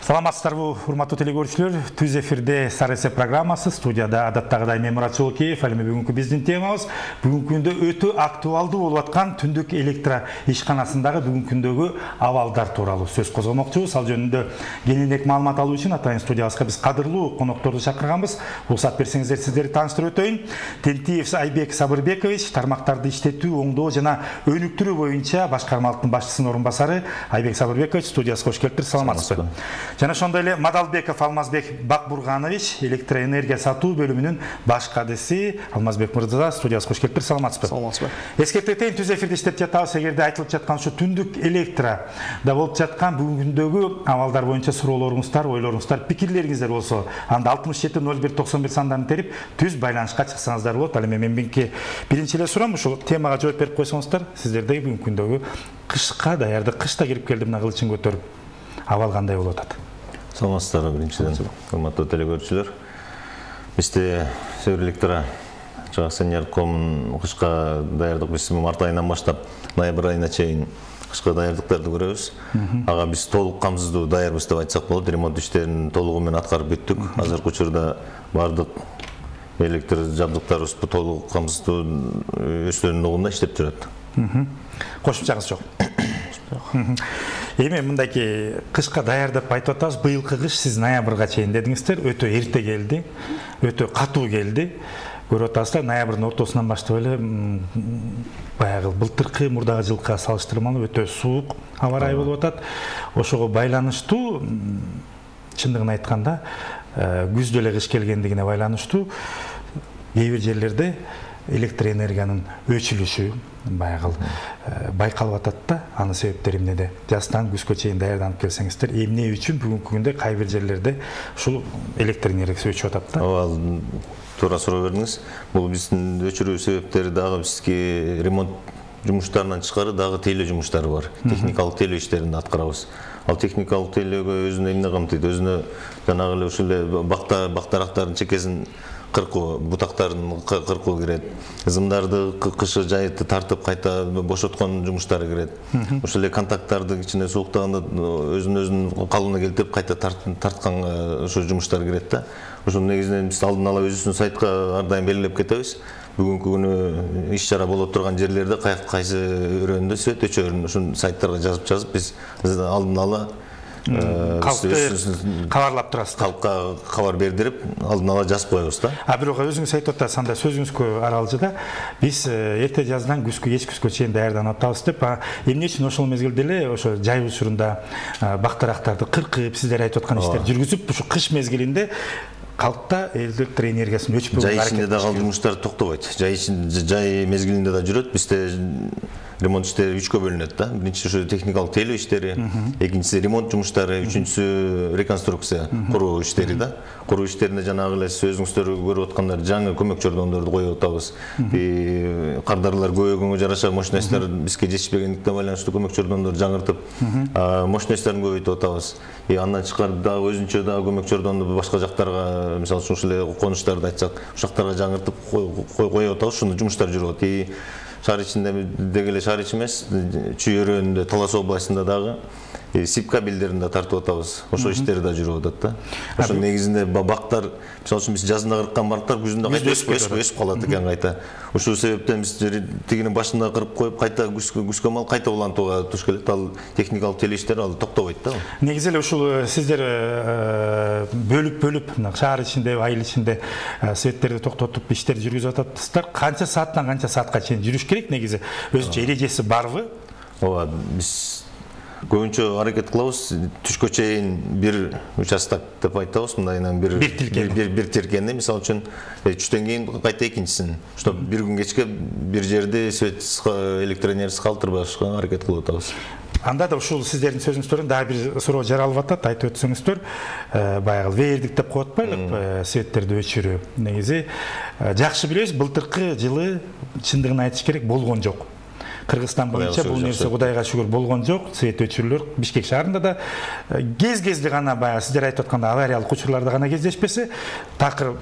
Саламатсыздарбы, урматтуу телекөрүүчүлөр. Түз эфирде Саресе программасы, студияда адаттагыдай мен Мурат Жолкеев. Ал эми бүгүнкү биздин темабыз бүгүнкү күндө өтө актуалдуу болуп аткан түндүк электро ишканасындагы бүгүнкү күндөгү абалдар тууралуу сөз козгомокчубуз. Ал жөнүндө кеңирээк маалымат алуу үчүн атайын студиябызга биз кадырлуу конокторду чакырганбыз. Уруксат берсеңиздер, сиздерди тааныштырып өтөйүн. Тентиев Айбек Сабырбекович, тармактарды иштетүү, оңдоо жана өнүктүрүү боюнча башкармалыктын башчысынын орун басары. Айбек Сабырбекович, студиябызга кош келиптир. Саламатсызбы? Жана ошондой эле Мадалбеков Алмазбек Бакбурганович, электроэнергия сатуу бөлүмүнүн баш кадысы. Алмазбек мырза, студиябызга кош келиптир. Саламатсызбы? Саламатсызбы. Эскертип өтөйүн, түз эфирде иштеп жатабыз. Эгерде айтылып жаткан ушу түндүк электро да болуп жаткан бүгүнкү күндөгү абалдар боюнча суроолоруңуздар, ойлоруңуздар, пикирлериңиздер болсо, анда 670191 сандарын терип түз байланышка чыксаңыздар болот. Ал эми мен биринчи эле сурам, ушул темага жооп берип койсоңуздар, сиздерде бүгүнкү күндөгү кышка даярдык, кышта кирип келди мына кылычын көтөрүп. Абал кандай болуп атат? Саламатсыздар, биринчиден, урматтуу телекөрүүчүлөр. Бизде Северликтора Акционер.com кышка даярдык биз март айынан баштап ноябрь айына чейин кышка даярдыктарды көрөбүз. Ага биз толук камсыздуу даярбыз деп айтсак болот. Ремонт иштерин толугу менен аткарып бүттүк. Азыркы учурда бардык электр жабдыктарыбыз толук камсыздуу өздөрүнүн угунда иштеп жүрөт. Кошумчаңыз жок. Эми мындайки кышка даярдап айтып атабыз. Быйылкы кыш сиз ноябрга чейин дедиңиздер, өтө эрте келди, өтө катуу келди. Көрүп атасыздар, ноябрдын ортосунан баштап эле баягы былтыркы мурдагы жылга салыштырмалуу өтө суук аба ырайы болуп атат. Ошого байланыштуу, чындыгын айтканда, күздө эле кыш келгендигине байланыштуу кээ бир жерлерде электроэнергиянын өчүлүшү баягы байкалып атат да. Анын себептери эмнеде? Жаздан күзгө чейин даярданып келсеңиздер, эмне үчүн бүгүнкү күндө кай бир жерлерде ушул электр энергиясы өчүп атат да? Ооба, туура суроо бердиңиз. Бул биздин өчүрүү себептери дагы бизге ремонт жумуштарынан тышкары дагы тейлөө жумуштары бар. Техникалык тейлөө иштерин аткарабыз. Ал техникалык тейлөөгө өзүнө эмне камтыйт? Өзүнө жанагы эле ушул бактарактардын чекесин кыркуу, бутактарын кыркуу кирет. Зымдарды кышы жайытты тартып кайта бошоткон жумуштары кирет. Ошол эле контакттарды кичине сууктаганда өзүнүн калыбына келтирип кайта тарткан ошо жумуштар кирет да. Ошонун негизинен биз алдын ала өзүбүздүн сайтка ар дайым белгилеп кетебиз. Бүгүнкү күнү иш-чара болуп турган жерлерде кайсы өрөөндө сөт өчөрүн ушул сайттарга жазып биз алдын ала калкты кабарлап турасыз. Калкка кабар бердирип, алдын ала жазып коебуз да. Бирок өзүңүз айтып атасыз, анда сөзүңүзгө аралжыда биз эрте жаздан кеч күзгө чейин даярданып атабыз деп, эмне үчүн ошол мезгилде эле ошо жай учурунда бактарактарды кыркып, сиздер айтып аткан иштерди жүргүзүп, ушу кыш мезгилинде калкта электр энергиясын өчпөгөнгө аракет кылышат. Жай ичинде да кал жумуштар токтобойт. Жай мезгилинде да жүрөт. Бизде ремонт иштери үчкө бөлүнөт да. Биринчиси ошо техникалык тейлөө иштери, экинчиси ремонт жумуштары, үчүнчүсү реконструкция, куруу иштери да. Куруу иштеринде жанагы эле өзүңүздөр көрүп аткандар жаңы көмөк чордондорду коюп атабыз. Кардарлар көбөйгөнгө жараша мощностьтар бизге жетишпегендиктен байланыштуу көмөк чордондорду жаңыртып, мощностьтарын көбөйтүп атабыз. Андан тышкары дагы өзүнчө дагы көмөк чордонду башка жактарга, мисалы үчүн ушул эле конуштарды айтсак, ушул жактарга жаңыртып коюп атабыз. Ушуну жумуштар жүрүп атат. Шаар ичинде деги эле шаар ичи эмес, Чүй өрөөнүндө, Талас областында дагы СИП кабелдерин да тартып атабыз. Ошо иштери да жүрүп атат да. Ошо негизинде бактар, мисалы үчүн биз жазында кырккан бактар күзүндө кайта өсүп калат экен кайта. Ушул себептен биз тигини башында кырып коюп, кайта күзгө мал кайта улантууга туш келет. Ал техникалык тейлөө иштери ал токтобойт да. Негизи эле ушул сиздер бөлүп шаар ичинде, айыл ичинде светтерди токтотуп иштерди жүргүзүп атасыздар. Канча сааттан канча саатка чейин жүрүш керек негизи? Өзүнчө эрежеси барбы? Ооба, биз көбүнчө аракет кылабыз, түшкө чейин бир участок деп айтабыз, мындайынан бир тиркени, мисалы үчүн түштөн кийин кайта экинчисин. Ошто бир күн кечке бир жерди свет электроэнергиясы калтырбашка аракет кылып атабыз. Анда да ушул сиздердин сөзүңүздөрдөн дагы бир суроо жаралып атат, айтып өтсөңүздөр, баягы веердик деп коет атпайлык, светтерди өчүрүү. Негизи жакшы билебиз, былтыркы жылы чындыгын айтыш керек болгон жок. Кыргызстан боюнча бул нерсе Кудайга шүгүр болгон жок. Свет өчүрүлөр Бишкек шаарында да кез-кезди гана баягы сиздер айтып аткандай авариялык учурларда гана кездешпесе, такыр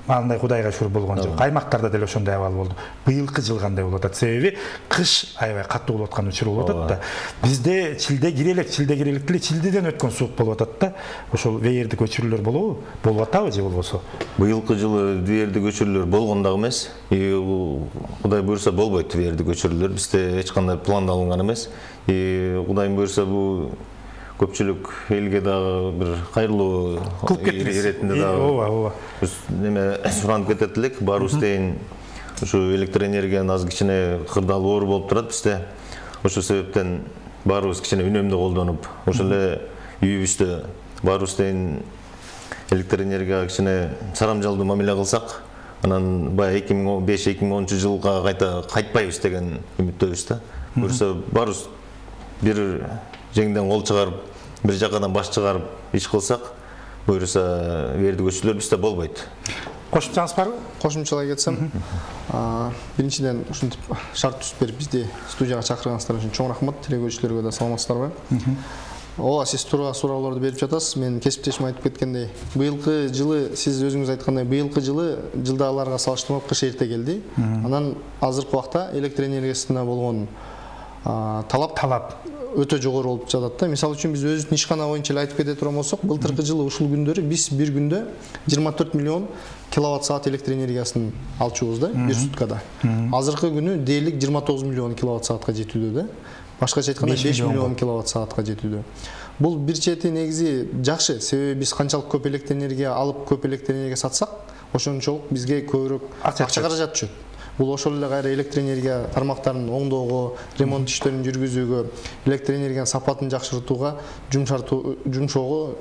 андай Кудайга шүгүр болгон жок. Аймактарда деле ошондой абал болду. Быйылкы жыл кандай болуп атат? Себеби кыш аябай катуу болуп аткан учур болуп атат да. Бизде чилде кирелек деле чилдеден өткөн суук болуп атат да. Ошол веерди көчүрүүлөр болобу? Болуп атабы же болбосо? Быйылкы жылы веерди көчүрүүлөр болгон дагы эмес. Кудай буйрса болбойт веерди көчүрүүлөр. Бизде эч кандай пландалынган эмес. Кудайым буйрса бул көпчүлүк элге дагы бир кайрылуу кылып иретинде дагы. Ооба. Неме суранып кетет элек, баарыбыз тең ушу электр энергиянын аз кичине кырдаалы оор болуп турат бизде. Ошол себептен баарыбыз кичине үнөмдүү колдонуп, ошол эле үйүбүздө баарыбыз тең электр энергияга кичине сарамжалдуу мамиле кылсак, анан баягы 2005-2010 жылга кайта кайтпайбыз деген үмүттөбүз да. Буюрса баарыбыз бир жеңден кол чыгарып, бир жакадан баш чыгарып иш кылсак, буюрса веерди көчүрүүлөр бизде болбойт. Кошумчаңыз барбы? Кошумчалай кетсем, биринчиден ушинтип шарт түзүп берип бизди студияга чакырганыңыздар үчүн чоң рахмат. Телекөрүүчүлөргө да саламатсыздарбы? Ооба, сиз туура суроолорду берип жатасыз. Мен кесиптешим айтып кеткендей, быйылкы жылы сиз өзүңүз айткандай, быйылкы жылы жылдагыларга салыштырмалуу кыш эрте келди. Анан азыркы убакта электр энергиясына болгон талап өтө жогору болуп жатат да. Мисалы үчүн биз өзүбүздүн ишкана боюнча эле айтып кете турган болсок, былтыркы жылы ушул күндөрү биз бир күндө 24 миллион киловатт саат электр энергиясын алчубуз да, бир суткада. Азыркы күнү дээрлик 29 миллион киловатт саатка жетүүдө да. Башкача айтканда 5 миллион киловатт саатка жетүүдө. Бул бир чети негизи жакшы, себеби биз канчалык көп электр энергия алып, көп электр энергия сатсак, ошончолук бизге көбүрөөк акча каражат түшөт. Бул ошол эле кайра электр энергия тармактарын оңдоого, ремонт иштерин жүргүзүүгө, электр энергиянын сапатын жакшыртууга, жумшоого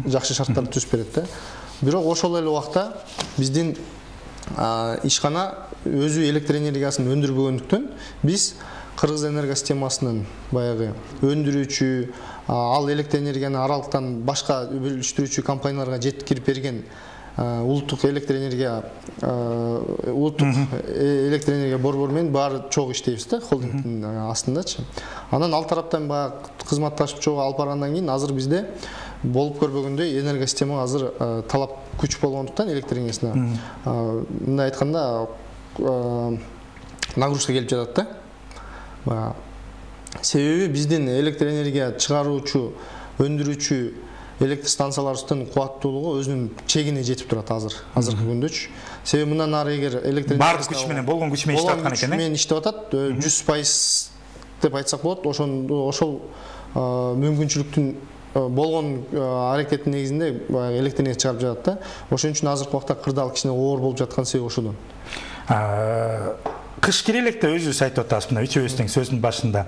жакшы шарттарды түзүп берет да. Бирок ошол эле убакта биздин ишкана өзү электр энергиясын өндүрбөгөндүктөн биз Кыргыз энергосистемасынын баягы өндүрүүчү, ал электр энергияны аралыктан башка бөлүштүрүүчү компанияларга жеткирип берген улуттук электр энергия борбору менен баары чогуу иштейбиз да, холдингдин астындачы. Анан ал тараптан баягы кызматташып чогуу алып баргандан кийин азыр бизде болуп көрбөгөндөй энергосистема азыр талап күч болгондуктан электр энергиясына мындай айтканда нагрузка келип жатат да. Себеби биздин электр энергия чыгаруучу, өндүрүүчү электр станцияларыбыздын кубаттуулугу өзүнүн чегине жетип турат азыркы күндөчү. Себеби мындан ары эгер электр бардык күч менен, болгон күч менен иштеп аткан экен. Мен иштеп атат, 100% деп айтсак болот. Ошол мүмкүнчүлүктүн болгон аракеттин негизинде электр энергия чыгарып жатат да. Ошон үчүн азыркы убакта кырдаал кичине оор болуп жаткан себеби ошодон. Кыш кирелек да өзүбүз айтып атабыз мына үчөөбүздүн сөзүнүн башында.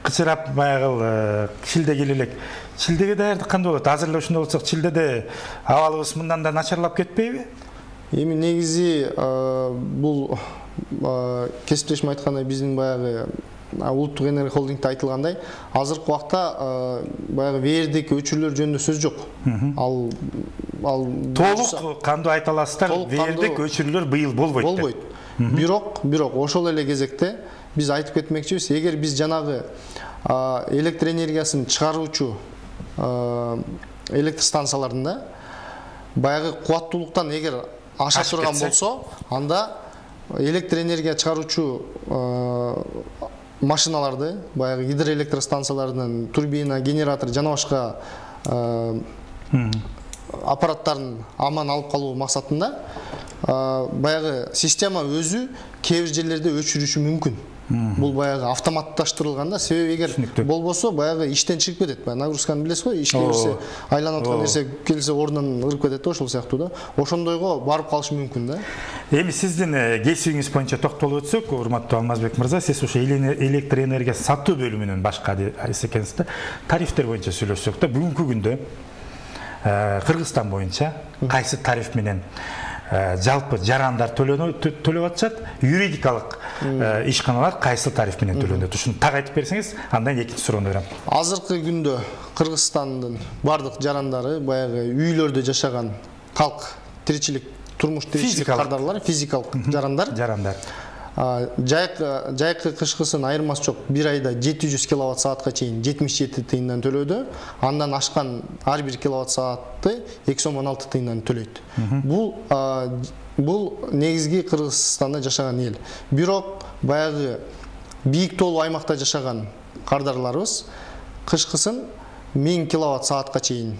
Кычырап баягы чилде келелек. Чилдеге даярдык кандай болот? Азыр эле ушундай болсок, чилдеде абалыбыз мындан да начарлап кетпейби? Эми негизи бул кесиптешим айткандай биздин баягы улуттук энергия холдингде айтылгандай, азыркы убакта баягы веердик өчүрүүлөр жөнүндө сөз жок. Ал толук кандуу айта аласыздар, веердик өчүрүүлөр быйыл болбойт. Болбойт. Бирок ошол эле кезекте биз айтып кетмекчибиз, эгер биз жанагы электр энергиясын чыгаруучу электр станцияларында баягы кубаттуулуктан эгер аша турган болсо, анда электр энергия чыгаруучу машиналарды, баягы гидроэлектростанциялардын турбина, генератор жана башка аппараттарын аман алып калуу максатында баягы система өзү кээ бир жерлерде өчүрүшү мүмкүн. Бул баягы автоматташтырылган да, себеби эгер болбосо баягы иштен чыгып кетет. Нагрузканы билесиз го, ишке кирсе, айланып аткан нерсе келсе ордунан ырып кетет да, ошол сыяктуу да. Ошондойго барып калышы мүмкүн да. Эми сиздин кесибиңиз боюнча токтолуп өтсөк, урматтуу Алмазбек мырза, сиз ушу электр энергия сатуу бөлүмүнүн башка экенсиз да. Тарифтер боюнча сүйлөшсөк да, бүгүнкү күндө Кыргызстан боюнча кайсы тариф менен жалпы жарандар төлөп атышат, юридикалык ишканалар кайсы тариф менен төлөнөт? Ушуну так айтып берсеңиз, андан экинчи суроону берем. Азыркы күндө Кыргызстандын бардык жарандары, баягы үйлөрдө жашаган калк, тиричилик, турмуш тиричилик кардарлар, физикалык жарандар жайкы кышкысын айырмасы жок. Бир айда 700 киловатт саатка чейин 77 тыйындан төлөдү. Андан ашкан ар бир киловатт саатты 216 тыйындан төлөйт. Бул негизги Кыргызстанда жашаган эл. Бирок баягы бийик тоолуу аймакта жашаган кардарларыбыз кышкысын 1000 киловатт саатка чейин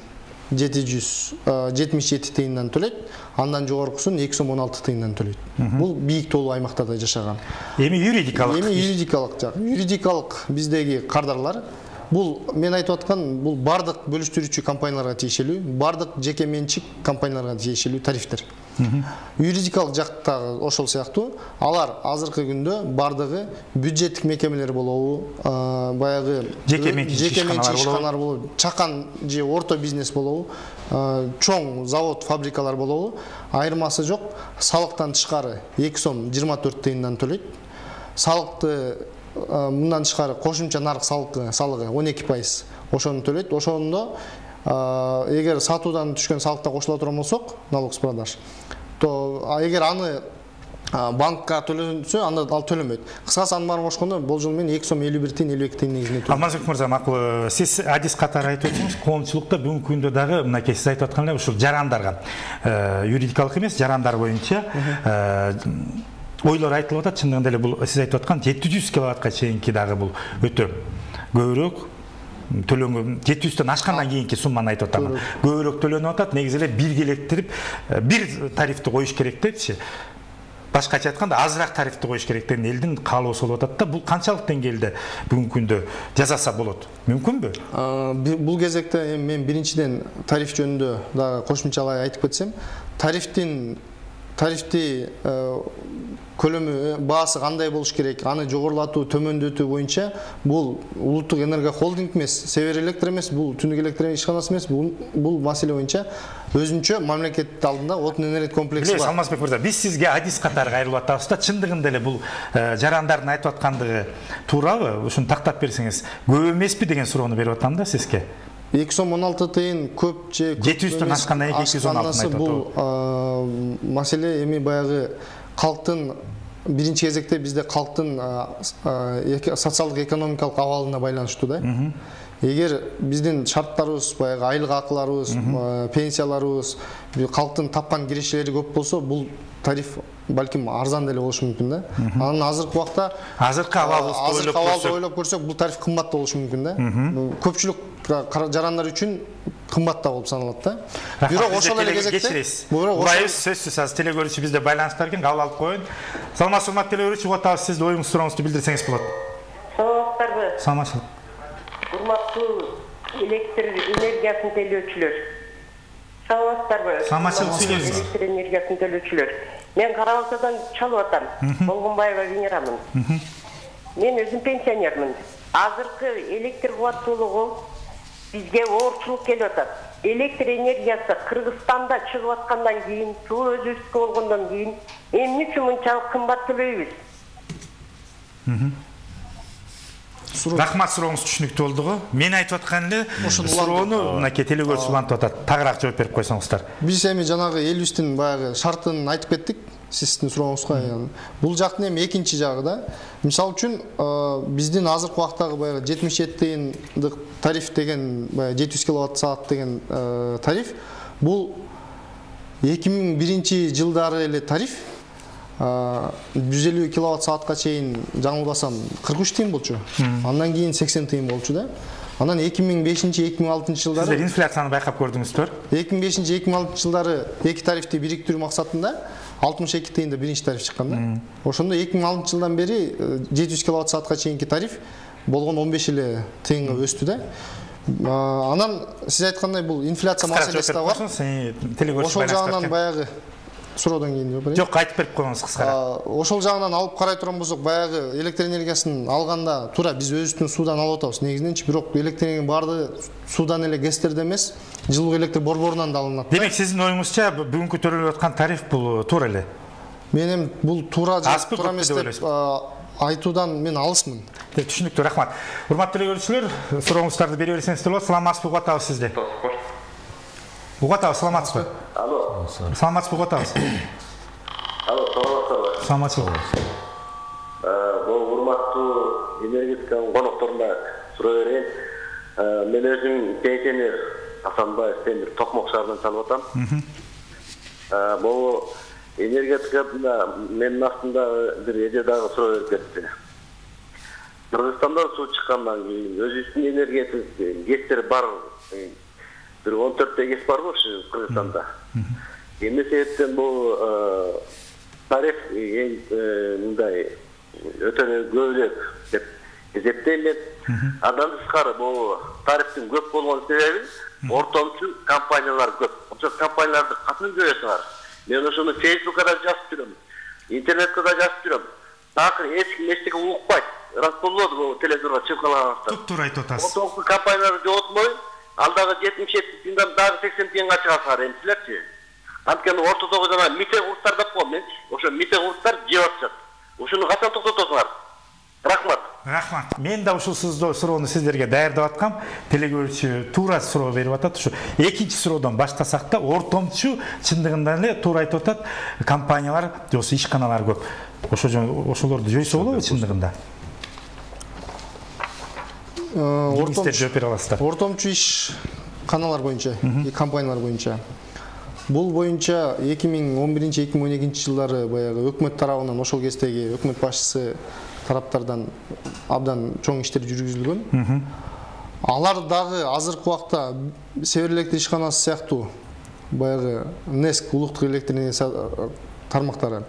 777 тыйындан төлөйт, андан жогоркусун 216 тыйындан төлөйт. Бул бийик тоолуу аймактарда жашаган. Эми юридикалык жак. Юридикалык биздеги кардарлар бул мен айтып аткан бул бардык бөлүштүрүүчү компанияларга тиешелүү, бардык жеке менчик компанияларга тиешелүү тарифтер. Юридикалык жактагы ошол сыяктуу алар азыркы күндө бардыгы бюджеттик мекемелер болобу, баягы жеке менчик ишканалар болобу, чакан же орто бизнес болобу, чоң завод, фабрикалар болобу, айырмасы жок. Салыктан тышкары 2 сом 24 тыйындан төлөйт. Салыкты мындан тышкары кошумча нарык салыгы 12%. Ошону төлөйт. Ошондо эгер сатуудан түшкөн салыкта кошула турган болсок, налог с продаж, то эгер аны банкка төлөнсө, аны ал төлөмөйт. Кыскасы аны менен кошкондо болжол менен 2 сом 51 тыйын 52 тыйын негизинде төлөйт. Алмазбек мырза, макул, сиз адис катары айтып өтсөңүз, коомчулукта бүгүнкү күндө дагы мынакей сиз айтып аткандай ушул жарандарга, юридикалык эмес, жарандар боюнча ойлор айтылып атат. Чындыгында эле бул сиз айтып аткан 700 киловаттка чейинки дагы бул өтө көбүрөөк төлөнгөн, 700-төн ашкандан кийинки сумманы айтып атам. Көбүрөөк төлөнүп атат. Негизи эле бирге электирип, бир тарифти коюш керек депчи. Башкача айтканда азыраак тарифти коюш керек деген элдин каалоосу болуп атат да. Бул канчалык деңгээлде бүгүнкү күндө жасаса болот? Мүмкүнбү? Бул кезекте мен биринчиден тариф жөнүндө дагы кошумчалай айтып кетсем, тарифти көлөмү, баасы кандай болуш керек, аны жогорулатуу, төмөндөтүү боюнча бул улуттук энерго холдинг эмес, Север Электр эмес, бул Түндүк электр ишканасы эмес, бул маселе боюнча өзүнчө мамлекет алдында отун энергия комплекси бар. Алмазбек мырза, биз сизге адис катары кайрылып атабыз да, чындыгында эле бул жарандардын айтып аткандыгы туурабы? Ушуну тактап берсеңиз, көп эмеспи деген суроону берип атам да сизге. 2 сом 16 тыйын көп же 700-төн ашкандан 216 айтып бул маселе эми баягы калктын биринчи кезекте бизде калктын социалдык экономикалык абалына байланыштуу да. Эгер биздин шарттарыбыз, баягы айлык акыларыбыз, пенсияларыбыз, калктын тапкан киришелери көп болсо, бул тариф балким арзан деле болушу мүмкүн да. Анын азыркы убакта азыркы абалды ойлоп көрсөк, бул тариф кымбат болушу мүмкүн да. Көпчүлүк жарандар үчүн кымбат да болуп саналат да. Бирок ошол эле кезекте Байыз сөзсүз азыр телекөрүүчү бизде байланыштар экен, кабыл алып коеюн. Саламатсызбы, урматтуу телекөрүүчү, угуп атабыз, сиз оюңузду, сурооңузду билдирсеңиз болот. Саламатсыздарбы? Саламатчылык. Урматтуу электр энергиясын төлөөчүлөр. Саламатсыздарбы? Саламатчылык, сүйлөңүз. Электр энергиясын төлөөчүлөр. Мен Карабалтадан чалып атам. Болгонбаева Венерамын. Мен өзүм пенсионермин. Азыркы электр кубаттуулугу бизге оорчулук келип атат. Электр энергиясы Кыргызстанда чыгып аткандан кийин, суу өзүбүздүкү болгондон кийин эмне үчүн мынчалык кымбат төлөйбүз? Рахмат, сурооңуз түшүнүктүү болду. Мен айтып аткан эле суроону мынакей телекөрүүчү улантып атат. Тагыраак жооп берип койсоңуздар. Биз эми жанагы элбиздин баягы шартын айтып кеттик. Сиздин сурооңузга бул жактын эми экинчи жагы да. Мисалы үчүн биздин азыркы убактагы баягы 77 тыйындык тариф деген, баягы 700 киловатт саат деген тариф, бул 2001 жылдары эле тариф 150 киловатт саатка чейин жаңылбасам 43 тыйын болчу. Андан кийин 80 тыйын болчу да. Анан 2005-2006 жылдары сиздер инфляцияны байкап көрдүңүздөр. 2005-2006 жылдары эки тарифти бириктирүү максатында 62 тыйында биринчи тариф чыккан да. Ошондо 2006 жылдан бери 700 киловатт саатка чейинки тариф болгон 15 эле тыйынга өстү да. Анан сиз айткандай бул инфляция маселеси да бар. Ошол жагынан баягы суроодон кийин жооп берейин. Жок, айтып берип коюңуз кыскара. Ошол жагынан алып карай турган болсок, баягы электр энергиясын алганда туура биз өзүбүздүн суудан алып атабыз негизиненчи, бирок электр энергиянын баардыгы суудан эле ГЭСтерде эмес, жылуу электр борборунан да алынат. Демек, сиздин оюңузча бүгүнкү төлөнүп аткан тариф бул туура эле? Мен эми бул туура же туура эмес деп айтуудан мен алысмын. Түшүнүктүү, рахмат. Урматтуу телекөрүүчүлөр, сурооңуздарды бере берсеңиздер болот. Саламатсызбы, угуп атабыз сизди. Угуп атабыз, саламатсызбы? Алло. Саламатсызбы, угуп атабыз. Алло, саламатсызбы? Саламатчылык. энергетиканын конокторуна суроо берейин. Мен өзүм пенсионер Асанбаев Темир Токмок шаарынан чалып атам. Бул энергетикада менин астымда бир эже дагы суроо берип кетти. Кыргызстанда суу чыккандан кийин өзүбүздүн энергетик гэстер бар. Bir 14'te geç var mı şu Kırgızistan'da? Emne sebepten bu tarif öteni göğlük dep esepteyim. Adan çıkarı bu tarifin köp bolğan sebebi ortamcı kampanyalar köp. O kampanyalarda katın göresi var. Ben onu Facebook'ta da yazıp duruyorum. İnternette da yazıp duruyorum. Takır eski mesleki uğukbayt. Rast buluyordu bu televizyonda çıkılanlar. Tuttur ayt otası. O kampanyaları joğutmayın. Alдағы 70 тиындан дағы 80 тиынға шығасар емсілерші. Анткені ортада жана митең урттар деп қойм мен. Ошо митең урттар жеп атышат. Ошону качан токтотосуңар? Рахмат. Рахмат. Мен да ушул суроону сиздерге даярдап аткам. Телекөрүүчү туура суроо берип атат. Ушу экинчи суроодон баштасак да ортомчу чындыгында эле туура айтып атат. Компаниялар, жосу ишканалар көп. Ошолорду жойсо болобу чындыгында? Ортомчу иш каналар боюнча, компаниялар боюнча. Бул боюнча 2011-2012 жылдары баягы өкмөт тарабынан ошол кездеги өкмөт башчысы тараптардан абдан чоң иштер жүргүзүлгөн. Алар дагы азыркы убакта Север электр ишканасы сыяктуу баягы НЭСК улуттук электр энергия тармактары.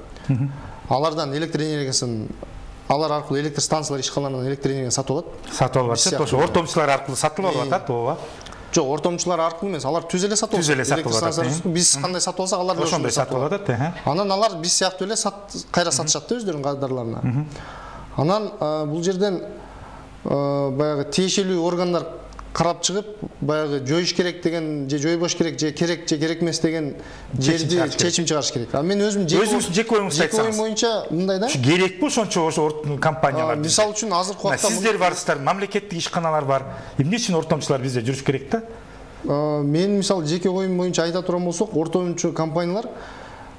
Алардан электр энергиясын алар аркылуу электр станциялар ишканаларынан электр энергия сатып алат. Сатып алат. Ошо ортомчулар аркылуу сатылып атат, ооба. Жок, ортомчулар аркылуу эмес, алар түз эле сатып алат. Биз кандай сатып алсак, алар да ошондой сатып алат. Анан алар биз сыяктуу эле кайра сатышат да өздөрүнүн кадрларына. Анан бул жерден баягы тиешелүү органдар карап чыгып, баягы жоюш керек деген, же жойбош керек, же керек эмес деген жерди чечим чыгарыш керек. Мен өзүм жеке оюңузду айтсаңыз. Жеке оюм боюнча мындай да. Керекпи ошончо компаниялар? Мисалы үчүн азыркы убакта сиздер барсыздар, мамлекеттик ишканалар бар. Эмне үчүн ортомчулар бизде жүрүш керек да? Мен мисалы жеке оюм боюнча айта турган болсок, ортомчу компаниялар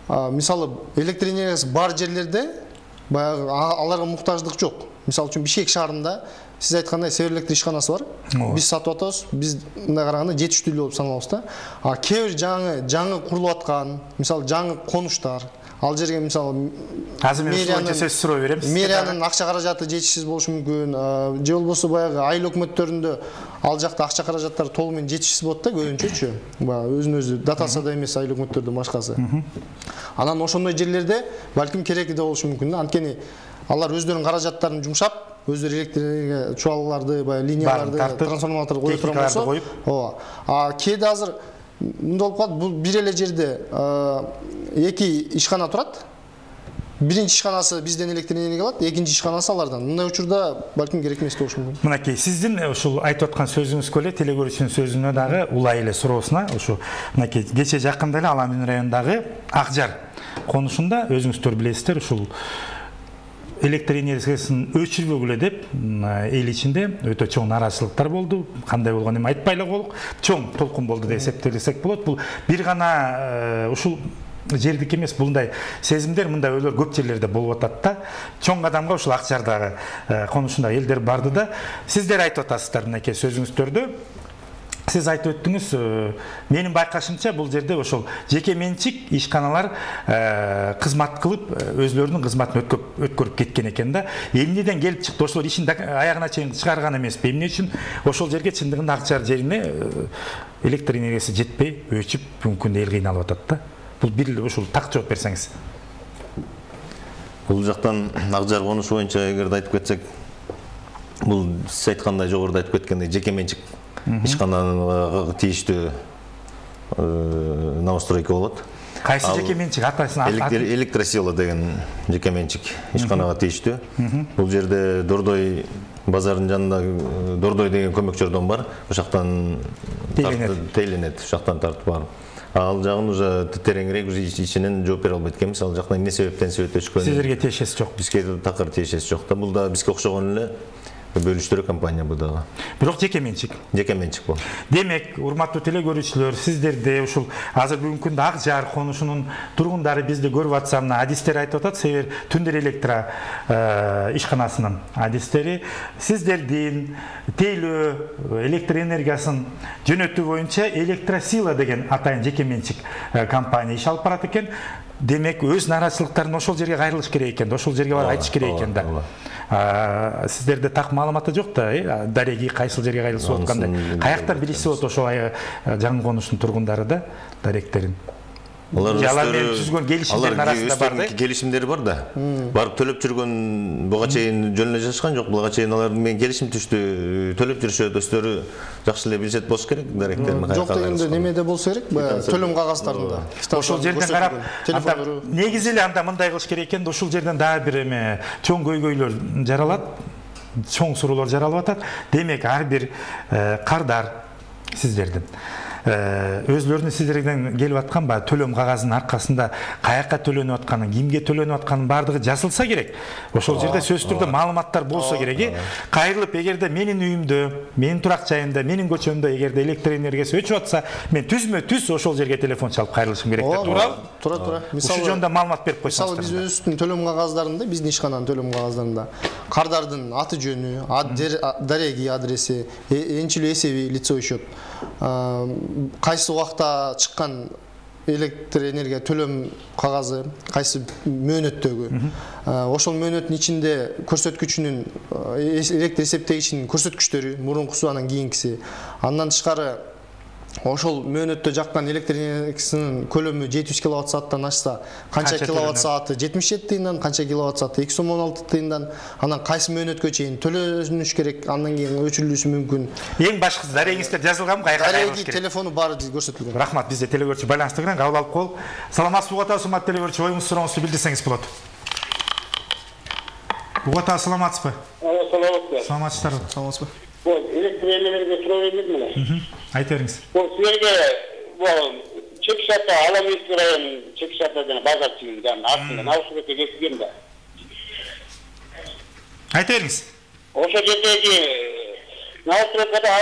мисалы электр энергиясы бар жерлерде баягы аларга муктаждык жок. Мисалы үчүн Бишкек шаарында сиз айткандай Север электр ишканасы бар. Биз сатып атабыз. Биз мындай караганда жетиштүүлүү болуп саналабыз да. Кээ бир жаңы курулуп аткан, мисалы жаңы конуштар, ал жерге мисалы азыр мен ошончо сөз суроо берем. Мэриянын акча каражаты жетишсиз болушу мүмкүн. Же болбосо баягы айыл өкмөттөрүндө ал жакта акча каражаттары толугу менен жетишсиз болот да көбүнчөчү. Баягы өзүн-өзү датасы да эмес айыл өкмөттөрдөн башкасы. Анан ошондой жерлерде балким кереги да болушу мүмкүн да. Анткени алар өздөрүнүн каражаттарын жумшап, өздөрү электр чуалларды, баягы линияларды, трансформаторду кое турган болсо, ооба. Кээде азыр мындай болуп калат, бул бир эле жерде эки ишкана турат. Биринчи ишканасы бизден электр энергия алат, экинчи ишканасы алардан. Мындай учурда балким керек эмес болушу мүмкүн. Мынакей, сиздин ушул айтып аткан сөзүңүзгө эле телекөрүүчүнүн сөзүнө дагы улай эле суроосуна, ушу мынакей кече жакында эле Аламин районундагы Акжар конушунда өзүңүздөр билесиздер, ушул электр энергиясын өчүрбөгүлө деп эл ичинде өтө чоң нааразычылыктар болду. Кандай болгон эми айтпай эле коелук. Чоң толкун болду деп эсептелсек болот. Бул бир гана ушул жердик эмес, мындай сезимдер, мындай ойлор көп жерлерде болуп атат да. Чоң кадамга ушул Акжардагы конушундагы элдер барды да. Сиздер айтып атасыздар мынакей сөзүңүздөрдө. Сиз айтып өттүңүз, менин байкашымча бул жерде ошол жеке менчик ишканалар кызмат кылып, өзлөрүнүн кызматын өткөрүп кеткен экен да. Эмнеден келип чыкты? Ошолор ишин аягына чейин чыгарган эмеспи? Эмне үчүн ошол жерге чындыгында Акжар жерине электр энергиясы жетпей, өчүп, бүгүнкү эл кыйналып атат да. Бул бир ушул так жооп берсеңиз. Бул жактан Акжар конушу боюнча эгерде айтып кетсек, бул сиз айткандай жогоруда айтып кеткендей жеке менчик ишканага тийиштүү новостройка болот. Кайсы жеке менчик? Атасын Электросила деген жеке менчик ишканага тийиштүү. Бул жерде Дордой базарынын жанында Дордой деген көмөкчөрдөн бар. Ошактан тейлинет, ошактан тартып барып. Ал жагын уже тереңирээк ичинен жооп бере албайт экенбиз. Ал жактан эмне себептен өчкөн? Сиздерге тиешеси жок. Бизге такыр тиешеси жок да. Бул да бизге окшогон эле бөлүштүрүү компания бу дагы. Бирок жеке менчик. Жеке менчик бул. Демек, урматтуу телекөрүүчүлөр, сиздерде ушул азыр бүгүнкү күндө Ак Жаар конушунун тургундары бизди көрүп атса, мына адистер айтып атат, себер Түндөр электро ишканасынын адистери сиздердин тейлөө электр энергиясын жөнөтүү боюнча Электросила деген атайын жеке менчик компания иш алып барат экен. Демек, өз нараачылыктарын ошол жерге кайрылыш керек экен, ошол жерге барып айтыш керек экен да. Сиздерде так маалыматы жок да, дареги кайсыл жерге кайрылышып аткандай. Каяктан билишип болот ошол жаңы конуштун тургундары да даректерин? Алар түзгөн келишимдердин арасында бар да. Келишимдери бар да. Барып төлөп жүргөн буга чейин жөн эле жашкан жок. Буга чейин алар менен келишим түштү. Төлөп жүрүшөт, өздөрү жакшы эле билишет болуш керек даректерин. Жок дегенде немеде болсо керек, төлөм кагаздарында. Ошол жерден карап, негизи эле анда мындай кылыш керек экен, ошол жерден дагы бир эме чоң көйгөйлөр жаралат, чоң суроолор жаралып атат. Демек, ар бир кардар сиздердин өзлөрүнүн сиздерден келип аткан төлөм кагазынын аркасында каякка төлөнүп атканын, кимге төлөнүп атканын бардыгы жазылса керек. Ошол жерде сөзсүз түрдө маалыматтар болсо керек. Кайрылып, эгерде менин үйүмдө, менин турак жайымда, менин көчөмдө эгерде электр энергиясы өчүп атса, мен түзмө-түз ошол жерге телефон чалып кайрылышым керек да. Туура. Ушул жөнүндө маалымат берип койсоңуздар. Мисалы, биз өзүбүздүн төлөм кагаздарында, биздин ишкананын төлөм кагаздарында кардардын аты жөнү, дареги адреси, энчилүү эсеби, лицевой счет, кайсы убакта чыккан электр энергия төлөм кагазы, кайсы мөөнөттөгү, ошол мөөнөттүн ичинде көрсөткүчүнүн электр эсептегичинин көрсөткүчтөрү, мурункусу анан кийинкиси. Андан тышкары ошол мөөнөттө жаккан электр энергиясынын көлөмү 700 киловатт сааттан ашса, канча киловатт сааты 77 тыйындан, канча киловатт сааты 216 тыйындан, анан кайсы мөөнөткө чейин төлөнүш керек, андан кийин өчүрүлүшү мүмкүн. Эң башкысы дарегиңиздер жазылганбы, кайга кайрылыш керек? Телефону баары көрсөтүлгөн. Рахмат, бизде телекөрүүчү байланыштырган, кабыл алып коелук. Саламатсызбы угата, урматтуу телекөрүүчү, оюңузду сурооңузду билдирсеңиз болот. Угата, саламатсызбы? Саламатсызбы. Саламатсыздарбы? Электр энергия суроо бердим мына. Айта бериңиз. Силерге Чекшата, Аламинский район, Чекшата жана базарчынын жанында артында наушникке жеткизген да. Айта бериңиз. Ошол жердеги наушниккада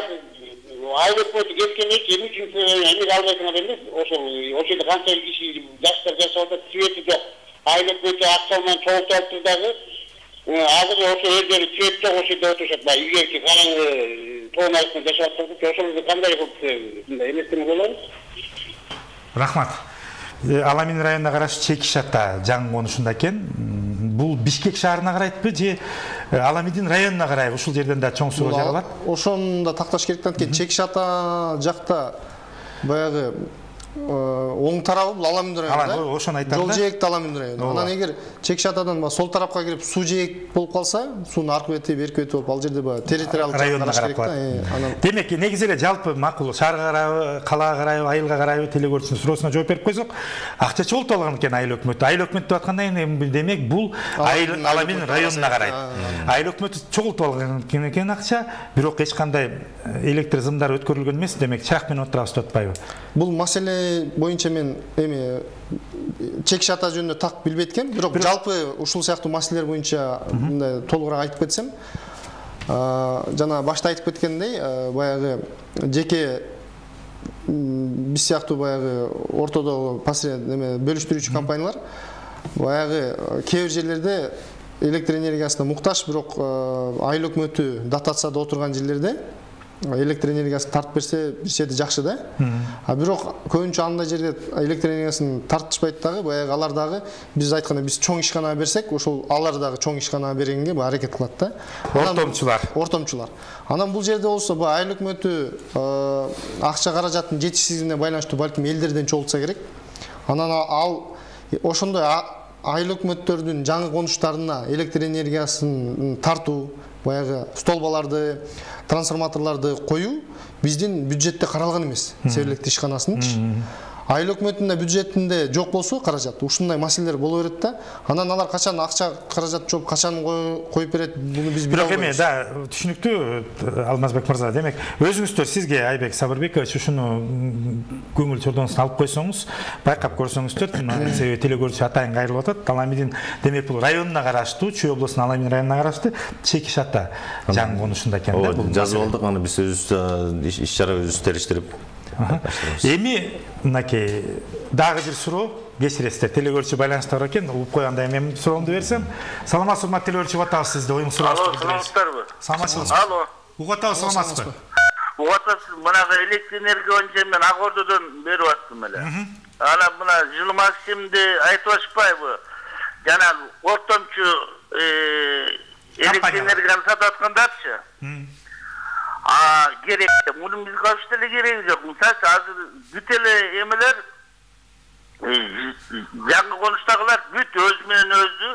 айлык боюнча кеткен 23 эмне албайсыңар эмес. Ошол жерде канча киши жаштар жашап атат, свети жок. Айлык боюнча акча менен чогултуп турдагы азыр ошо өздөрү свет жок, ошол жерде отурушат. Илгерки караңгы тоон астында жашап атышат. Ошол кандай кылып мындай эместеме болобу? Рахмат. Аламин районуна карашы Чекишата жаңы конушунда экен. Бул Бишкек шаарына карайтпы же Аламидин районуна карайбы? Ушул жерден да чоң суроо жаралат. Ошондо такташ керек да, Чекишата жакта баягы оң тарабы бул Аламин району. Ошону айтам да. Жол жээкти Аламин району. Анан эгер Чекишатадан сол тарапка кирип суу жээк болуп калса, суунун аркы бети, берки бети болуп, ал жерде территориалдык районуна карап калат. Демек, негизи эле жалпы макул шаарга карайбы, калаага карайбы, айылга карайбы, телекөрүүчүнүн суроосуна жооп берип койсок, акча чогултуп алган экен айыл өкмөтү. Айыл өкмөтү деп аткандан кийин демек бул Аламин районуна карайт. Айыл өкмөтү чогултуп алган экен акча, бирок эч кандай электр зымдары өткөрүлгөн эмес, демек чырак менен отурабыз деп атпайбы? Бул маселе боюнча мен эми Чекишата жөнүндө так билбейт экенмин, бирок жалпы ушул сыяктуу маселелер боюнча мындай толугураак айтып кетсем, жана башта айтып кеткендей, баягы жеке биз сыяктуу баягы ортодогу бөлүштүрүүчү компаниялар баягы кээ бир жерлерде электр энергиясына муктаж, бирок айыл өкмөтү дотацияда отурган жерлерде электр энергиясын тартып берсе бир чети жакшы да. Бирок көбүнчө андай жерде электр энергиясын тартышпайт дагы, баягы алар дагы биз айткандай биз чоң ишканага берсек, ошол алар дагы чоң ишканага бергенге аракет кылат да. Ортомчулар. Анан бул жерде болсо айыл өкмөтү акча каражаттын жетишсиздигине байланыштуу балким элдерден чогултса керек. Анан ал ошондой айыл өкмөттөрдүн жаңы конуштарына электр энергиясын тартуу, баягы столбаларды, трансформаторларды коюу биздин бюджетте каралган эмес, Севелектр ишканасынынчы. айыл өкмөтүнүн бюджетинде жок болсо каражат ушундай маселелер боло берет да анан алар качан акча каражат жооп качан коюп берет буну биз биле бирок эми албайбыз. да түшүнүктүү Алмазбек мырза. Демек өзүңүздөр сизге Айбек Сабырбекович ушуну көңүл чордоңузун алып койсоңуз байкап көрсөңүздөр себеби телекөрүүчү атайын кайрылып атат. Таламидин демек бул районуна караштуу Чүй облусунун Таламид районуна караштуу Чеки Шата жаңы конушунда экен да. Жазып алдык, аны биз өзүбүз иш чара өзүбүз териштирип. Эми мынакей дагы бир суроо кечиресиздер, телекөрүүчү байланышта бар экен, угуп койгондо мен суроомду берсем. Саламатсызбы, урматтуу телекөрүүчү, угуп атабыз сизди, оюңуз суроосузду. Алло, саламатсыздарбы? Саламатсызбы. Алло. Угуп атабыз, саламатсызбы? Угуп атасыз, мынагы электр энергия боюнча мен Ак Ордодон берип аттым эле. Ана мына Жылы Максимди айтып атышпайбы? Жанагы ортомчу электр энергияны сатып аткандарчы. Керек. Мунун бизге калышта эле кереги жок. Мисалы азыр бүт эле эмелер жаңы конуштагылар бүт өзү менен өзү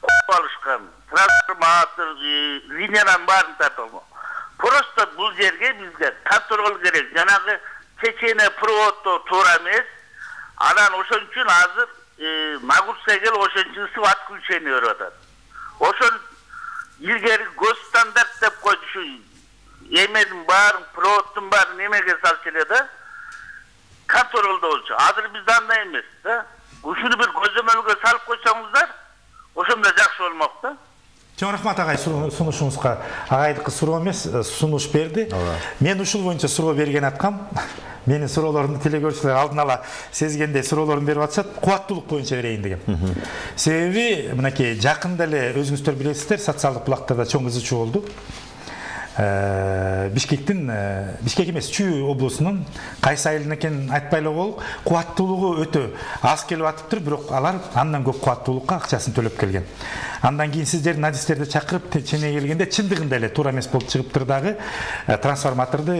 коюп алышкан. Трансформатор, линиянын баарын тартып. Просто бул жерге бизге контроль керек. Жанагы чечене проводдо туура эмес. Анан ошон үчүн азыр нагрузка келип ошон үчүн сып отключение берип атат. Ошон илгери госстандарт деп койчу эмедин баарын, проводдун баарын эмеге салчу эле да. Контролдо болчу. Азыр бизде андай эмес да. Ушуну бир көзөмөлгө салып койсоңуздар, ошондо жакшы болмок да. Чоң рахмат агай, сунушуңузга. Агайдыкы суроо эмес, сунуш берди. Мен ушул боюнча суроо берген аткам. Менин суроолорумду телекөрүүчүлөр алдын ала сезгендей суроолорун берип атышат. Кубаттуулук боюнча берейин дегем. Себеби мынакей жакында эле өзүңүздөр билесиздер, социалдык булактарда чоң кызычуу болду. Бишкек эмес, Чүй облусунун кайсы айылын экенин айтпай эле коелук, кубаттуулугу өтө аз келип атыптыр, бирок алар андан көп кубаттуулукка акчасын төлөп келген. Андан кийин сиздердин адистерди чакырып чене келгенде чындыгында эле туура эмес болуп чыгыптыр дагы, трансформаторду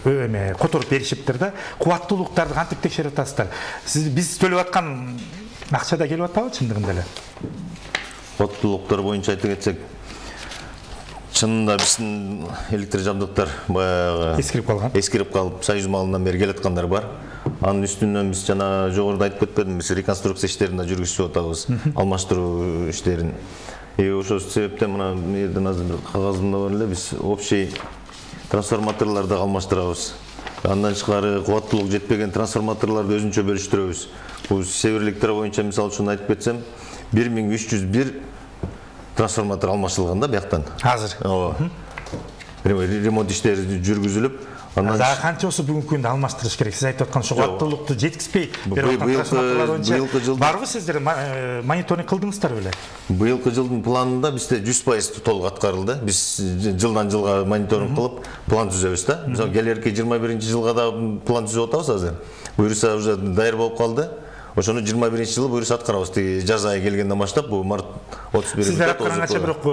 эме которуп беришиптир да. Кубаттуулуктарды кантип текшерип атасыздар? Биз төлөп аткан акча да келип атабы чындыгында эле? Кубаттуулуктар боюнча айта кетсек, чынында биздин электр жабдыктар баягы эскирип калып, Союз малынан бери келаткандар бар. Анын үстүнөн биз жана жогоруда айтып кетпедим, биз реконструкция иштерин да жүргүзүп атабыз, алмаштыруу иштерин. Ошол себептен мына жерден азыр бир кагазымда бар эле, биз общий трансформаторларды алмаштырабыз. Андан тышкары кубаттуулук жетпеген трансформаторларды өзүнчө бөлүштүрөбүз. Бул северликтер боюнча мисалы үчүн айтып кетсем, 1301 трансформатор алмашылган да бияктан. Азыр. Ремонт иштери жүргүзүлүп, андан канчасы бүгүнкү күндө алмаштырыш керек? Сиз айтып аткан ошо кубаттуулукту жеткизбей берип аткан трансформаторлор боюнча барбы сиздер мониторинг кылдыңыздар беле? Быйылкы жылдын планында бизде 100% толук аткарылды. Биз жылдан жылга мониторинг кылып план түзөбүз да. Мисалы келерки 21-жылга да план түзүп атабыз азыр. Буюрса уже даяр болуп калды. Ошону 21-жылы буюрса аткарабыз. Жаз айы келгенден баштап бу март 31-нде сиздер аткарганча бирок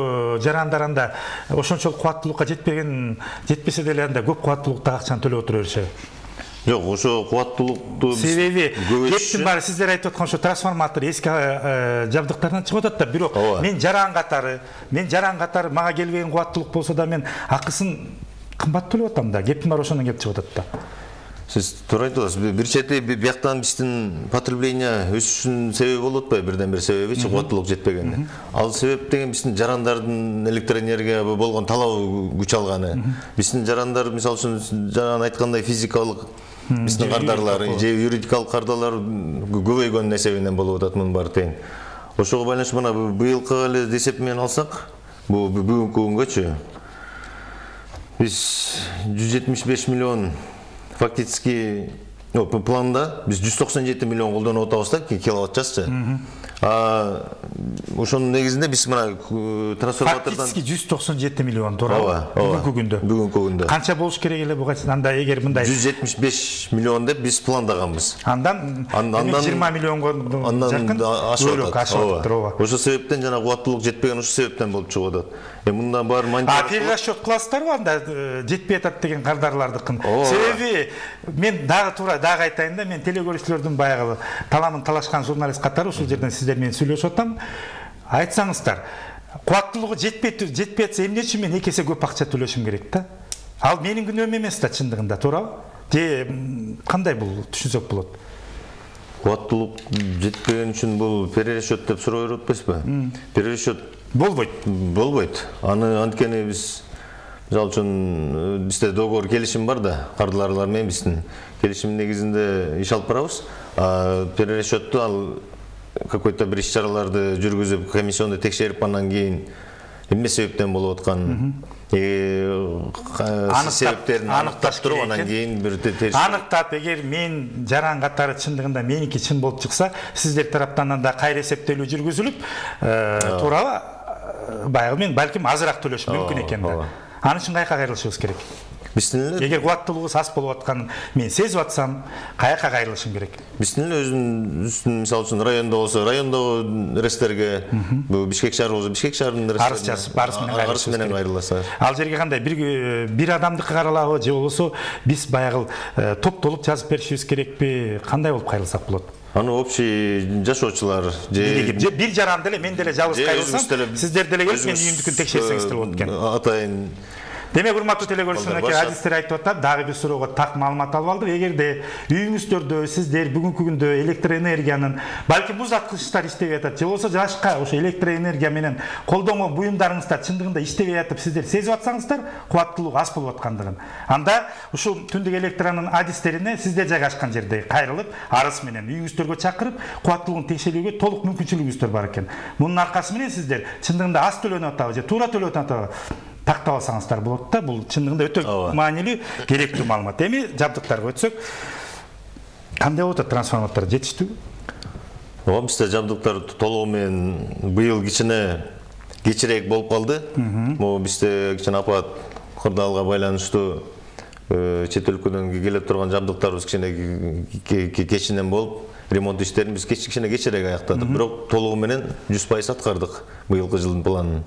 жарандарында ошончолук кубаттуулукка жетпесе деле анда көп кубаттуулукта акчаны төлөп отура беришеби? Жок, ошо кубаттуулукту себеби кептин баары сиздер айтып аткан ошо трансформатор эски жабдыктардан чыгып атат да, бирок мен жаран катары мага келбеген кубаттуулук болсо да мен акысын кымбат төлөп атам да. Кептин баары ошондон келип чыгып атат да. Сиз туура айтып атасыз. Бир чети бияктан биздин потребление өсүшүнүн себеби болуп атпайбы? Бирден бир себеби кубаттуулук жетпегени. Ал себеп деген биздин жарандардын электроэнергияга болгон талабы күч алганы. Биздин жарандар мисалы үчүн жана айткандай физикалык биздин кардарлар же юридикалык кардарлар көбөйгөнүн эсебинен болуп атат мунун баары тең. Ошого байланыштуу мына быйылкы эле эсеп менен алсак, бул бүгүнкү күнгөчү биз 175 миллион фактически планда биз 197 миллион колдонуп атабыз да киловатт часчы. Ошонун негизинде биз мына трансформатордон фактически 197 миллион туурабы? Бүгүнкү күндө. Канча болуш керек эле буга? Анда эгер мындай 175 миллион деп биз пландаганбыз. Андан 20 миллионго жакын ашып атат. Ошол себептен жана кубаттуулук жетпеген ошол себептен болуп чыгып атат. Мындан баары мониторинг перерасчет кыласыздарбы анда жетпей атат деген кардарлардыкын? Себеби мен дагы айтайын да, мен телекөрүүчүлөрдүн баягы таламын талашкан журналист катары ушул жерден сиздер менен сүйлөшүп атам. Айтсаңыздар, кубаттуулугу жетпей атса эмне үчүн мен 2 эсе көп акча төлөшүм керек да? Ал менин күнөөм эмес да чындыгында, туурабы? Же кандай бул түшүнсөк болот? Куаттылык жетпеген үчүн бул перерасчет деп суроо берип атпайсызбы? Перерасчет болбойт. Аны анткени биз мисалы үчүн бизде договор келишим бар да, кардыларлар менен биздин келишим негизинде иш алып барабыз. Перерасчетту ал какой-то бир иш-чараларды жүргүзүп, комиссионду текшерип андан кийин эмне себептен болуп аткан себептерин аныктап туруп анан кийин бир аныктап, эгер мен жаран катары чындыгында меники чын болуп чыкса, сиздер тараптан да кайра эсептелүү жүргүзүлүп, туурабы? Баягы мен балким азыраак төлөшүм мүмкүн экен да. Аны үчүн каяка кайрылышыбыз керек? Эгер кубаттуулугу аз болуп атканын мен сезип атсам, каяка кайрылышым керек? Биздин эле өзүнүн мисалы үчүн райондо болсо, райондогу рестерге, Бишкек шаар болсо, Бишкек шаарынын арыз жазып, арыз менен кайрыласыздар. Ал жерге кандай бир адамдыкы каралабы же болбосо биз баягы топтолуп жазып беришибиз керекпи? Кандай болуп кайрылсак болот? Аны общий жашоочулар же бир жаран деле мен деле жалгыз кайрылсам, сиздер деле келип мен үйүмдүкүн текшерсеңиздер болот экен. Атайын. Демек, урматтуу телекөрүүчүлөр, адистер айтып атат, дагы бир суроого так маалымат алып алдык. Эгерде үйүңүздөрдө сиздер бүгүнкү күндө электроэнергиянын балким узаткычтар иштебей атат, же болбосо башка ошо электроэнергия менен колдомо буюмдарыңыздар чындыгында иштебей атып, сиздер сезип атсаңыздар, кубаттуулугу аз болуп аткандыгын. Анда ушул түндүк электронун адистерине сиздер жайгашкан жерде кайрылып, арыз менен үйүңүздөргө чакырып, кубаттуулугун текшерүүгө толук мүмкүнчүлүгүңүздөр бар экен. Мунун аркасы менен сиздер чындыгында аз төлөнүп атабы же туура төлөнүп атабы тактап алсаңыздар болот да. Бул чындыгында өтө маанилүү, керектүү маалымат. Эми жабдыктарга өтсөк, кандай болуп атат, трансформаторлор жетиштүүбү? Ооба, бизде жабдыктар толугу менен быйыл кечирээк болуп калды. Могу бизде кичине апат кырдаалга байланыштуу чет өлкөдөн келип турган жабдыктарыбыз кичине кечинен болуп, ремонт иштерин биз кичине кечирээк аяктадык. Бирок толугу менен 100% аткардык быйылкы жылдын планын.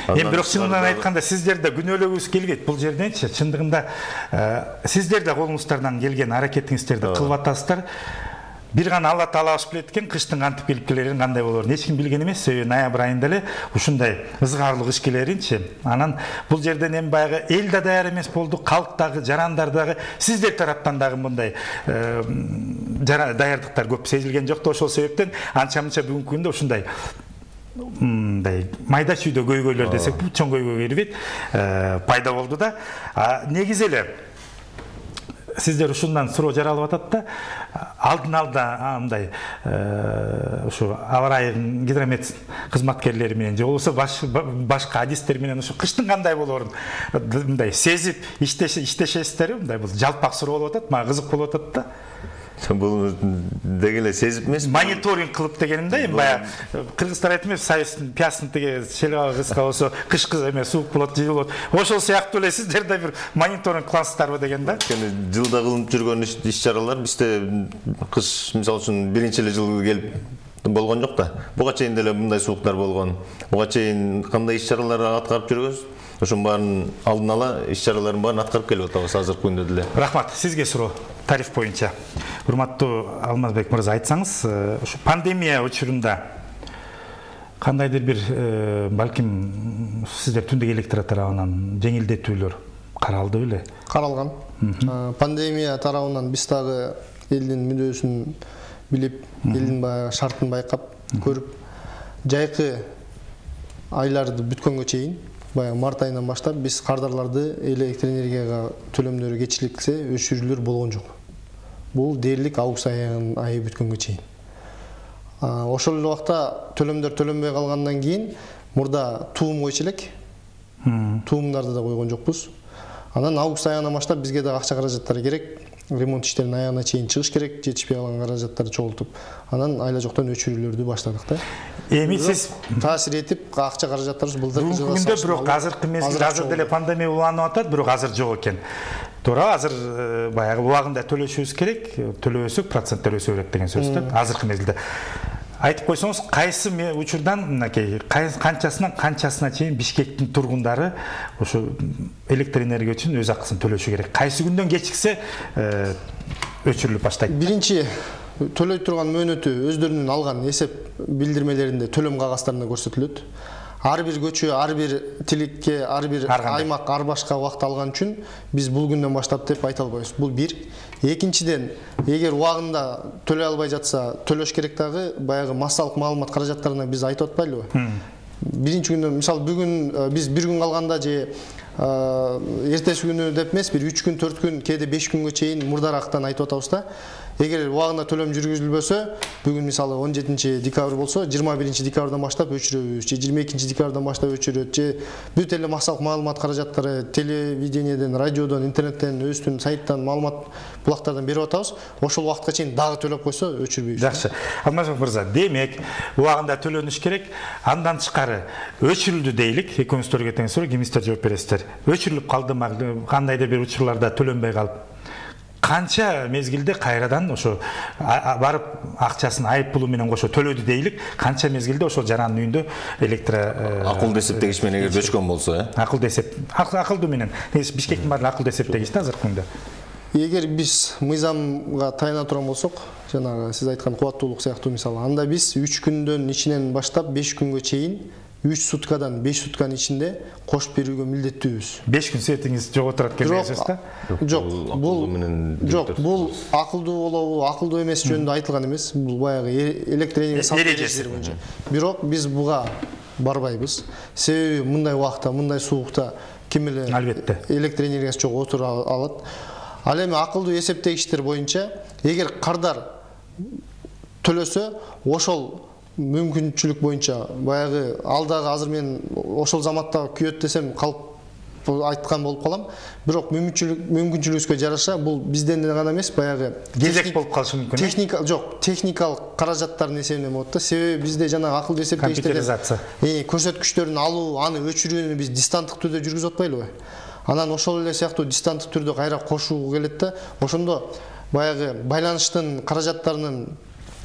Эми бирок чындыгын айтканда сиздерде күнөөлөгүбүз келбейт. Бул жерденчи чындыгында сиздер да колуңуздардан келген аракетиңиздерди кылып атасыздар. Бир гана Алла Таалабыз билет экен, кыштын кантип келип келерин, кандай болорун эч ким билген эмес. Себеби ноябрь айында эле ушундай ызгарлуу кыш келеринчи. Анан бул жерден эми баягы эл да даяр эмес болду, калк дагы, жарандар дагы, сиздер тараптан дагы мындай даярдыктар көп сезилген жок да. Ошол себептен анча-мынча бүгүнкү күндө ушундай майда чүйдө көйгөйлөр десек, бул чоң көйгөй келбейт, пайда болду да. Негизи эле сиздер ушундан суроо жаралып атат да, алдын алда мындай ушу аба ырайын гидромет кызматкерлери менен же болбосо башка адистер менен ушу кыштын кандай болоорун мындай сезип иштешесиздерби? Мындай бул жалпак суроо болуп атат, мага кызык болуп атат да. Бул деги эле сезип эмес. Мониторинг кылып дегенимде, эми баягы кыргыздар айтып эмес, сайыстын пиясын теге шелгаба кыска болсо кышкы эме суук болот, жыл болот. Ошол сыяктуу эле сиздер да бир мониторинг кыласыздарбы деген да. Жылда кылынып жүргөн иш-чаралар бизде кыш мисалы үчүн биринчи эле жыл келип болгон жок да. Буга чейин деле мындай сууктар болгон. Буга чейин кандай иш-чаралар аткарып жүрөбүз? Ошонун баарын алдын ала иш-чаралардын баарын аткарып келип атабыз азыркы күндө деле. Рахмат. Сизге суроо тариф боюнча. Урматтуу Алмазбек мырза, айтсаңыз, ушу пандемия учурунда кандайдыр бир балким сиздер түндүк электр тарабынан жеңилдетүүлөр каралды беле? Каралган. Пандемия тарабынан биз дагы элдин мүдөөсүн билип, элдин баягы шартын байкап, көрүп, жайкы айларды бүткөнгө чейин, баягы март айынан баштап биз кардарларды электр энергияга төлөмдөрү кечиликсе өчүрүүлөр болгон жок. Бул дээрлик август айы бүткөнгө чейин. Ошол эле убакта төлөмдөр төлөнбөй калгандан кийин мурда туум койчу элек. Туумдарды да койгон жокпуз. Анан август айынан баштап бизге да акча каражаттары керек. Ремонт иштеринин аягына чейин чыгыш керек, жетишпей калган каражаттарды чогултуп. Анан айла жоктон өчүрүүлөрдү баштадык да. Эми сиз таасир этип акча каражаттарыбыз былтыркы жылы күндө бирок азыркы мезгилде азыр деле пандемия уланып атат, бирок азыр жок экен. Туура, азыр баягы убагында төлөшүбүз керек, төлөбөсөк проценттер өсө берет деген сөз да. Азыркы мезгилде айтып койсоңуз, кайсы учурдан мынакей канчасына чейин Бишкектин тургундары ошо электр энергия үчүн өз акысын төлөшү керек? Кайсы күндөн кечиксе өчүрүлүп баштайт? Биринчи төлөй турган мөөнөтү өздөрүнүн алган эсеп билдирмелеринде төлөм кагазддарында көрсөтүлөт. ар бир көчө, ар бир тилекке, ар бир аймак, ар башка убакыт алган үчүн биз бул күндөн баштап деп айта албайбыз. Бул бир. Экинчиден, эгер убагында төлөй албай жатса, төлөш керек дагы баягы массалык маалымат каражаттарына биз айтып атпайлыбы? Биринчи күндө, мисалы бүгүн биз бир күн калганда же эртеси күнү деп эмес, бир 3 күн, 4 күн, кээде 5 күнгө чейин мурдарактан айтып атабыз да. Эгер убагында төлөм жүргүзүлбөсө, бүгүн мисалы 17 декабрь болсо, 21 декабрдан баштап өчүрөбүз, же 22 декабрдан баштап өчүрөт, же бүт эле массалык маалымат каражаттары телевидениеден, радиодон, интернеттен, өзүбүздүн сайттан маалымат булактардан берип атабыз. Ошол убакытка чейин дагы төлөп койсо өчүрбөйбүз. Жакшы. Алмазбек мырза, демек, убагында төлөнүш керек, андан тышкары өчүрүлдү дейлик, экөөңүздөр тең суроо, кимиңиздер жооп бересиздер. Өчүрүлүп калдымы, кандайдыр бир учурларда төлөнбөй калып, канча мезгилде кайрадан ошо барып акчасын айып пулу менен кошо төлөдү дейлик, канча мезгилде ошо жарандын үйүндө электро акылдуу эсептегич менен эгер өчкөн болсо, акылдуу менен Бишкектин баары акылдуу эсептегич да азыркы күндө. Эгер биз мыйзамга таяна турган болсок, жанагы сиз айткан кубаттуулук сыяктуу мисалы, анда биз 3 күндөн ичинен баштап 5 күнгө чейин 3 суткадан 5 сутканын ичинде кошуп берүүгө милдеттүүбүз. 5 күн светиңиз жок отурат келесиз да? Жок, бул акылдуу болобу, акылдуу эмес жөнүндө айтылган эмес. Бул баягы электр энергия эрежеси боюнча. Бирок биз буга барбайбыз. Себеби мындай убакта, мындай суукта ким эле албетте электр энергиясы жок отура алат. Ал эми акылдуу эсептегичтер боюнча, эгер кардар төлөсө, ошол мүмкүнчүлүк боюнча баягы алдагы азыр мен ошол заматта күйөт десем калып айткан болуп калам. Бирок мүмкүнчүлүгүбүзгө жараша бул бизден гана эмес, баягы кезек болуп калышы мүмкүн. Техникалык каражаттардын эсебинен болот да. Себеби бизде жана акылдуу эсептегичтерден көрсөткүчтөрдүн алуу, аны өчүрүүнү биз дистанттык түрдө жүргүзүп атпайлыбы? Анан ошол эле сыяктуу дистанттык түрдө кайра кошууга келет да. Ошондо баягы байланыштын каражаттарынын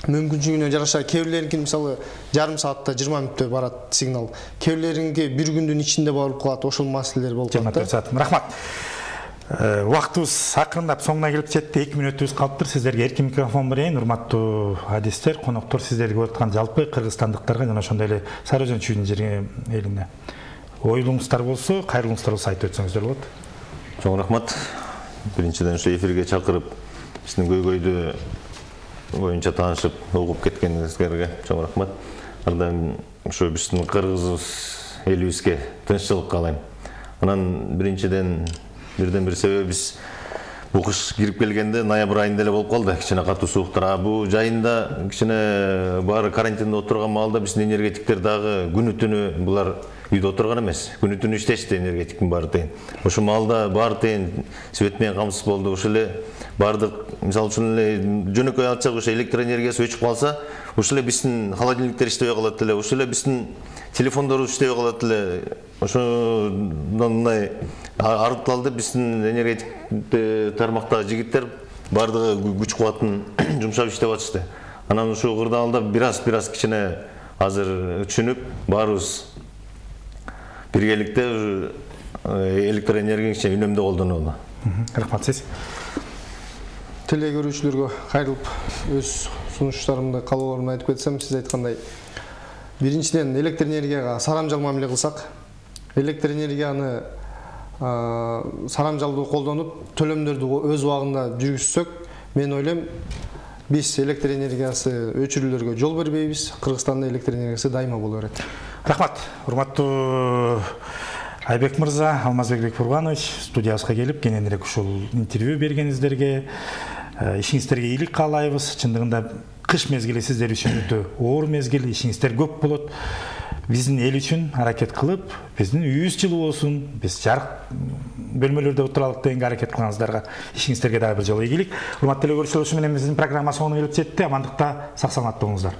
мүмкүнчүлүгүнө жараша кээ бирлеринки мисалы жарым саатта 20 мүнөттө барат сигнал. Кээ бирлеринки бир күндүн ичинде барып калат, ошол маселелер болуп калат. Рахмат. Убактыбыз акырындап соңуна келип жетти. 2 мүнөтүбүз калыптыр. Сиздерге эркин микрофон берейин. Урматтуу адистер, коноктор, сиздерге көрүп аткан жалпы кыргызстандыктарга жана ошондой эле Сары Өзөн чүйүнүн элине оюлуңуздар болсо, кайрылууңуздар болсо айтып өтсөңүздөр болот. Чоң рахмат. Биринчиден ушу эфирге чакырып, биздин көйгөйдү боюнча таанышып, угуп кеткениңизге чоң рахмат. Ардам ушу биздин кыргыз элибизге тынччылык каалайм. Анан биринчиден бирден бир себеби биз бул кыш кирип келгенде ноябрь айында эле болуп калды, кичине катуу сууктар. Бул жайында кичине баары карантинде отурган маалда биздин энергетиктер дагы күнү түнү булар үйдө отурган эмес, күнү түнү иштешти энергетиктин баары тейин. Ошол маалда баары тейин свет менен камсыз болду. Ошол эле бардык, мисалы үчүн эле жөнөкөй айтсак, ошо электр энергиясы өчүп калса, ошол эле биздин холодильниктер иштебей калат эле, ошол эле биздин телефондорубуз иштебей калат эле. Ошондон мындай арыкталды биздин энергетик тармактагы жигиттер бардыгы күч кубатын жумшап иштеп атышты. Анан ушу кырдаалда бир аз кичине азыр түшүнүп, баарыбыз биргеликте электр энергияны үнөмдүү колдонолу. Рахмат сиз. Теле көрүүчүлөргө кайрылып өз сунуштарымды, каалоолорумду айтып кетсем, сиз айткандай, биринчиден электр энергияга сарамжал мамиле кылсак, электр энергияны сарамжалдуу колдонуп, төлөмдөрдү өз убагында жүргүзсөк, мен ойлойм, биз электр энергиясы өчүрүүлөргө жол бербейбиз. Кыргызстанда электр энергиясы дайыма боло берет. Рахмат. Урматтуу Айбек мырза, Алмазбек Бекбурганович, студиябызга келип, кененирээк ушул интервью бергениңиздерге, ишиңиздерге ийгилик каалайбыз. Чындыгында кыш мезгили сиздер үчүн өтө оор мезгил, ишиңиздер көп болот. Биздин эл үчүн аракет кылып, биздин үйүбүз жылуу болсун, биз жарык бөлмөлөрдө отуралык дегенге аракет кылгансыздарга, ишиңиздерге дагы бир жолу ийгилик. Урматтуу көрүүчүлөр, ушу менен биздин программа соңуна келип жетти. Амандыкта, сак саламатта болуңуздар.